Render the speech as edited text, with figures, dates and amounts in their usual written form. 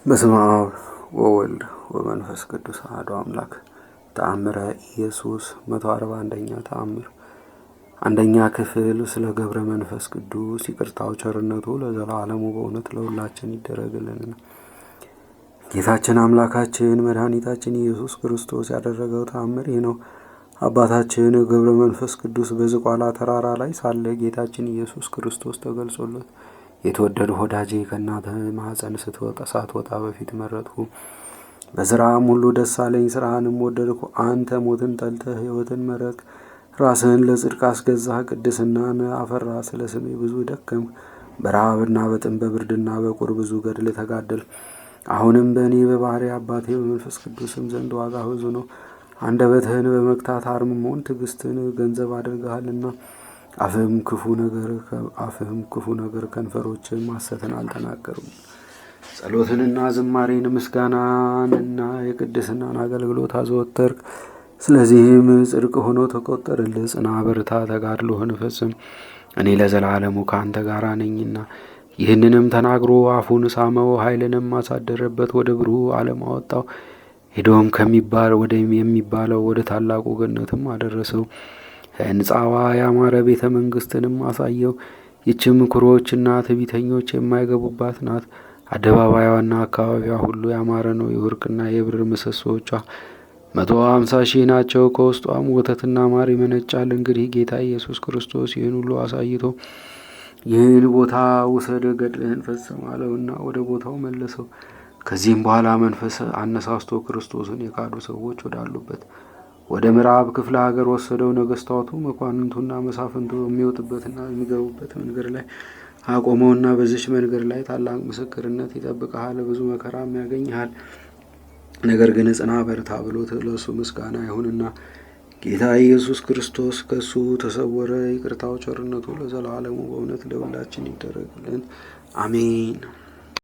በስመ አብ ወወልድ ወመንፈስ ቅዱስ አሐዱ አምላክ። ተአምረ ኢየሱስ 141ኛ ተአምር። አንደኛ ክፍል። ስለ ገብረ መንፈስ ቅዱስ ይቅርታው ቸርነቱ ለዘላለሙ በእውነት ለሁላችን ይደረግልን። ጌታችን አምላካችን መድኃኒታችን ኢየሱስ ክርስቶስ ያደረገው ተአምር ይህ ነው። አባታችን ገብረ መንፈስ ቅዱስ በዝቋላ ተራራ ላይ ሳለ ጌታችን ኢየሱስ ክርስቶስ ተገልጾለት የተወደደ ወዳጄ ከእናትህ ማኅፀን ሳትወጣ በፊት መረጥሁ። በሥራህም ሁሉ ደስ አለኝ፣ ሥራህንም ወደድኩ። አንተ ሞትን ጠልተህ ሕይወትን መረጥክ። ራስህን ለጽድቅ አስገዛህ፣ ቅድስናን አፈራ። ስለ ስሜ ብዙ ደከምክ። በረሃብና በጥም በብርድና በቁር ብዙ ገድል ተጋደልክ። አሁንም በእኔ በባሕርይ አባቴ በመንፈስ ቅዱስም ዘንድ ዋጋ ብዙ ነው። አንደበትህን በመግታት አርምሞን ትዕግስትን ገንዘብ አድርገሃልና አፍህም ክፉ ነገር ከንፈሮችም ሐሰትን አልተናገሩም። ጸሎትንና ዝማሬን ምስጋናንና የቅድስናን አገልግሎት አዘወተርክ። ስለዚህም ጽድቅ ሆኖ ተቆጠርልህ። ጽና፣ በርታ፣ ተጋድሎህን ፈጽም። እኔ ለዘላለሙ ከአንተ ጋር ነኝና። ይህንንም ተናግሮ አፉን ሳመው፣ ኃይልንም አሳደረበት፣ ወደ ብሩህ ዓለም አወጣው። ሄዶም የሚባለው ወደ ታላቁ ገነትም አደረሰው። ሕንጻዋ ያማረ ቤተ መንግሥትንም አሳየው። ይህችም ኩሮዎችና ትዕቢተኞች የማይገቡባት ናት። አደባባይዋና አካባቢዋ ሁሉ ያማረ ነው። የወርቅና የብር ምሰሶቿ 150,000 ናቸው። ከውስጧም ወተትና ማር ይመነጫል። እንግዲህ ጌታ ኢየሱስ ክርስቶስ ይህን ሁሉ አሳይቶ ይህን ቦታ ውሰድ፣ ገድልህን ፈጽም አለውና ወደ ቦታው መለሰው። ከዚህም በኋላ መንፈስ አነሳስቶ ክርስቶስን የካዱ ሰዎች ወዳሉበት ወደ ምዕራብ ክፍለ ሀገር ወሰደው። ነገስታቱ፣ መኳንንቱና መሳፍንቱ የሚወጡበትና የሚገቡበት መንገድ ላይ አቆመውና በዚች መንገድ ላይ ታላቅ ምስክርነት ይጠብቀሃል፣ ብዙ መከራም ያገኝሃል። ነገር ግን ጽና፣ በርታ ብሎ ለእሱ ምስጋና ይሁንና ጌታ ኢየሱስ ክርስቶስ ከእሱ ተሰወረ። ይቅርታው ቸርነቱ ለዘላለሙ በእውነት ለሁላችን ይደረግልን፣ አሜን።